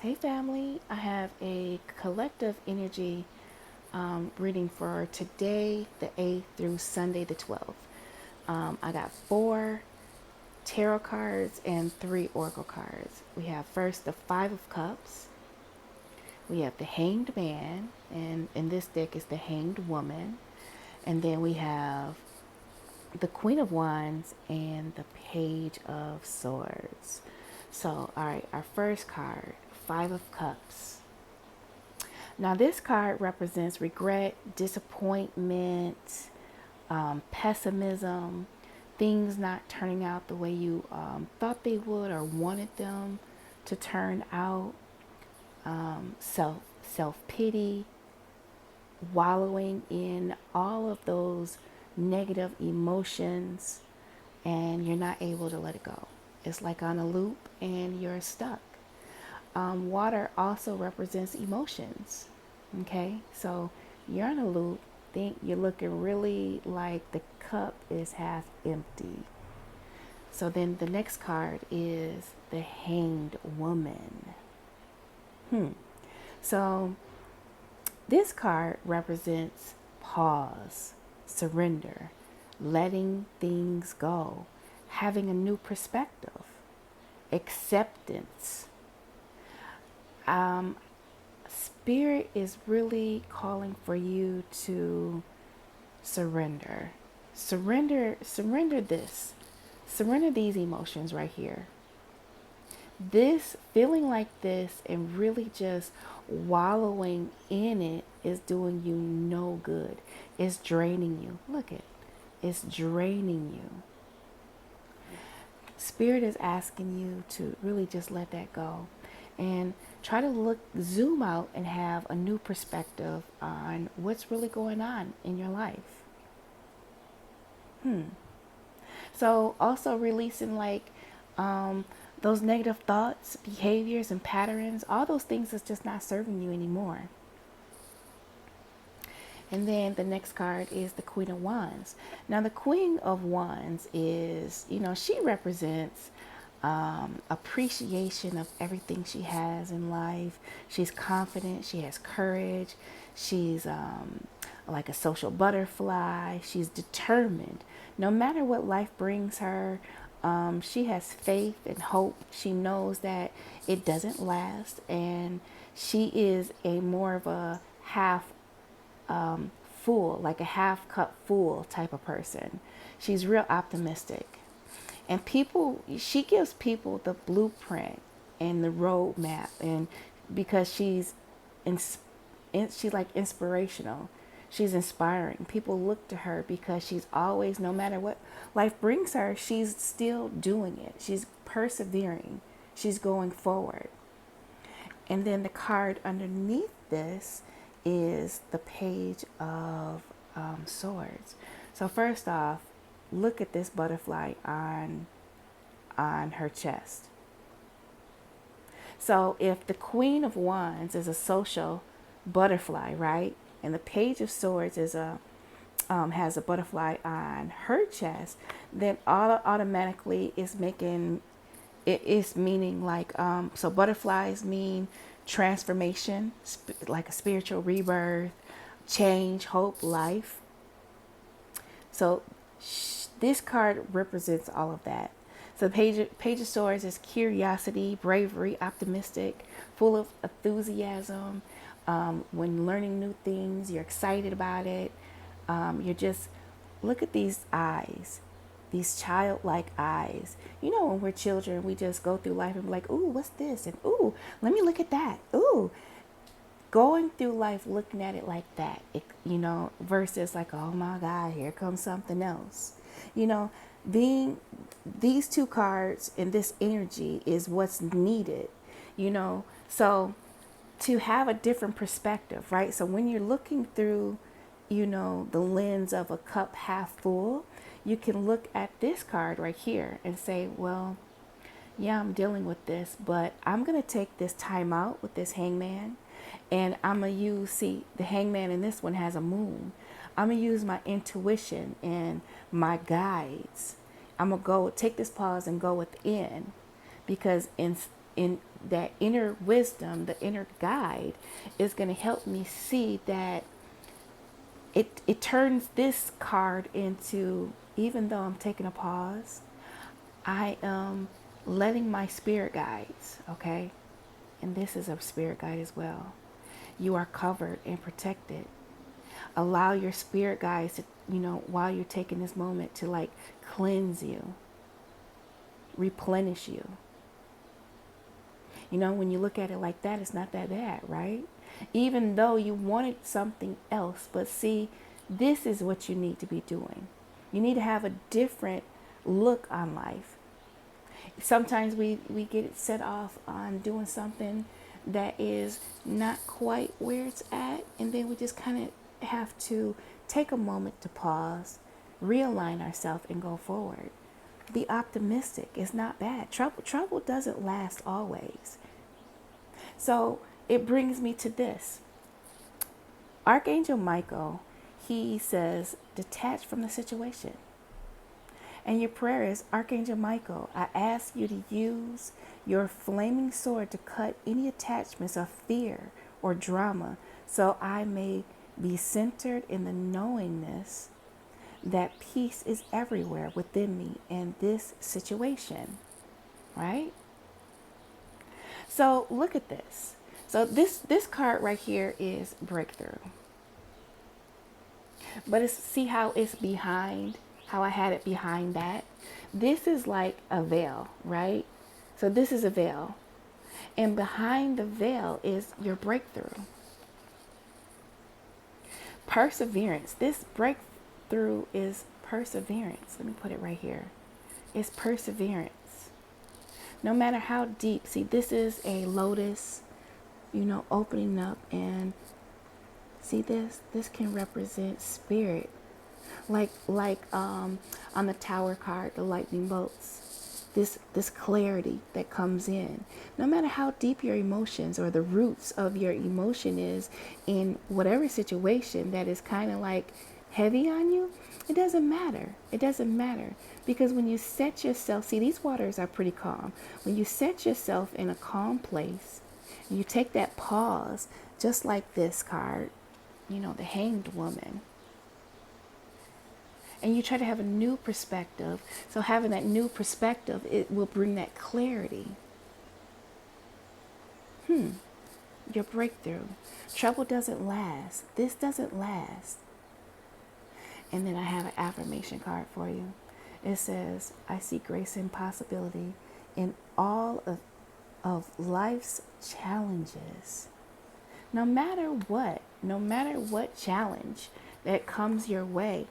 Hey family, I have a collective energy reading for today, the 8th through Sunday, the 12th. I got 4 tarot cards and 3 oracle cards. We have first the 5 of Cups. We have the Hanged Man, and in this deck is the Hanged Woman. And then we have the Queen of Wands and the Page of Swords. So, all right, our first card, 5 of Cups. Now, this card represents regret, disappointment, pessimism, things not turning out the way you thought they would or wanted them to turn out, self pity, wallowing in all of those negative emotions, and you're not able to let it go. It's like on a loop and you're stuck. Water also represents emotions. Okay, so you're on a loop. Think you're looking really like the cup is half empty. So then the next card is the Hanged Woman. So this card represents pause, surrender, letting things go, having a new perspective, acceptance. Spirit is really calling for you to surrender. Surrender this. Surrender these emotions right here. This feeling like this and really just wallowing in it is doing you no good. It's draining you. Look at it. It's draining you. Spirit is asking you to really just let that go and try to zoom out and have a new perspective on what's really going on in your life. So also releasing those negative thoughts, behaviors, and patterns, all those things that's just not serving you anymore. And then the next card is the Queen of Wands. Now the Queen of Wands is, she represents appreciation of everything she has in life. She's confident. She has courage. She's like a social butterfly. She's determined. No matter what life brings her, she has faith and hope. She knows that it doesn't last, and she is a more of a half full, like a half cup full type of person. She's real optimistic. And she gives people the blueprint and the roadmap, and because she's like inspirational. She's inspiring. People look to her because she's always, no matter what life brings her, she's still doing it. She's persevering. She's going forward. And then the card underneath this is the Page of Swords. So first off, look at this butterfly on her chest. So if the Queen of Wands is a social butterfly, right, and the Page of Swords is has a butterfly on her chest, then automatically is making it is meaning like so butterflies mean transformation, like a spiritual rebirth, change, hope, life. So this card represents all of that. So the Page of Swords is curiosity, bravery, optimistic, full of enthusiasm. When learning new things, you're excited about it. You're just, look at these eyes, these childlike eyes. When we're children, we just go through life and be like, ooh, what's this? And ooh, let me look at that. Ooh, going through life looking at it like that, versus like, oh my God, here comes something else. Being these 2 cards and this energy is what's needed, so to have a different perspective, right? So when you're looking through, the lens of a cup half full, you can look at this card right here and say, well, yeah, I'm dealing with this, but I'm going to take this time out with this hangman, and I'm going to use, the hangman in this one has a moon. I'm going to use my intuition and my guides. I'm going to take this pause and go within, because in that inner wisdom, the inner guide is going to help me see that it turns this card into, even though I'm taking a pause, I am letting my spirit guides, okay? And this is a spirit guide as well. You are covered and protected. Allow your spirit guides to, while you're taking this moment, to like cleanse you, replenish you. When you look at it like that, it's not that bad, right? Even though you wanted something else, but see, this is what you need to be doing. You need to have a different look on life. Sometimes we get set off on doing something that is not quite where it's at, and then we just kind of have to take a moment to pause, realign ourselves, and go forward. Be optimistic. It's not bad. Trouble doesn't last always. So it brings me to this. Archangel Michael, he says, detach from the situation. And your prayer is, Archangel Michael, I ask you to use your flaming sword to cut any attachments of fear or drama, so I may be centered in the knowingness that peace is everywhere within me in this situation, right? So look at this. So this card right here is breakthrough. But see how it's behind, how I had it behind that? This is like a veil, right? So this is a veil. And behind the veil is your breakthrough. Perseverance. This breakthrough is perseverance. Let me put it right here. It's perseverance. No matter how deep. See, this is a lotus, opening up, and see this? This can represent spirit. Like on the Tower card, the lightning bolts. This clarity that comes in. No matter how deep your emotions or the roots of your emotion is in whatever situation that is kind of like heavy on you, it doesn't matter. It doesn't matter. Because when you set yourself, see, these waters are pretty calm. When you set yourself in a calm place, and you take that pause, just like this card, the Hanged Woman, and you try to have a new perspective. So having that new perspective, it will bring that clarity. Your breakthrough. Trouble doesn't last. This doesn't last. And then I have an affirmation card for you. It says, I see grace and possibility in all of life's challenges. No matter what challenge that comes your way,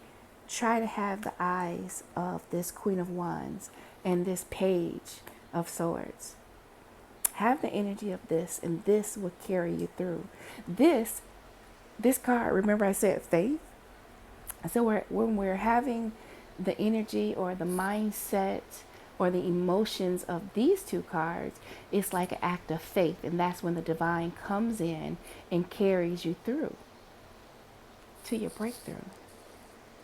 try to have the eyes of this Queen of Wands and this Page of Swords. Have the energy of this, and this will carry you through. This card, remember I said faith? So when we're having the energy or the mindset or the emotions of these two cards, it's like an act of faith. And that's when the divine comes in and carries you through to your breakthrough,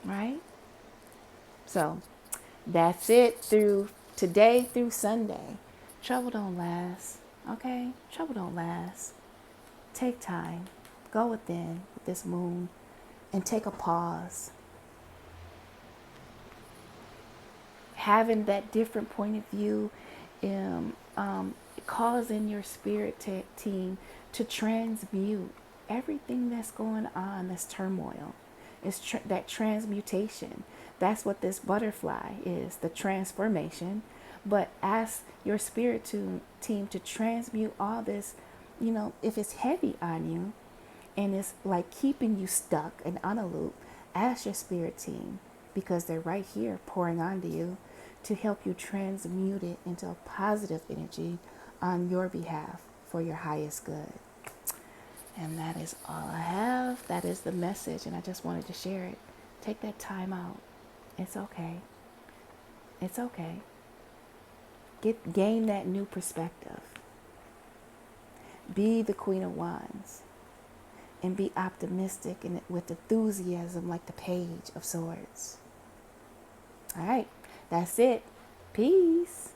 right? So that's it through today through Sunday. Trouble don't last, okay? Trouble don't last. Take time. Go within with this moon and take a pause. Having that different point of view causing your spirit team to transmute everything that's going on, this turmoil. It's that transmutation. That's what this butterfly is, the transformation. But ask your spirit team to transmute all this, if it's heavy on you and it's like keeping you stuck and on a loop, ask your spirit team, because they're right here pouring onto you to help you transmute it into a positive energy on your behalf for your highest good. And that is all I have. That is the message, and I just wanted to share it. Take that time out. It's okay. It's okay. Gain that new perspective. Be the Queen of Wands. And be optimistic and with enthusiasm like the Page of Swords. All right. That's it. Peace.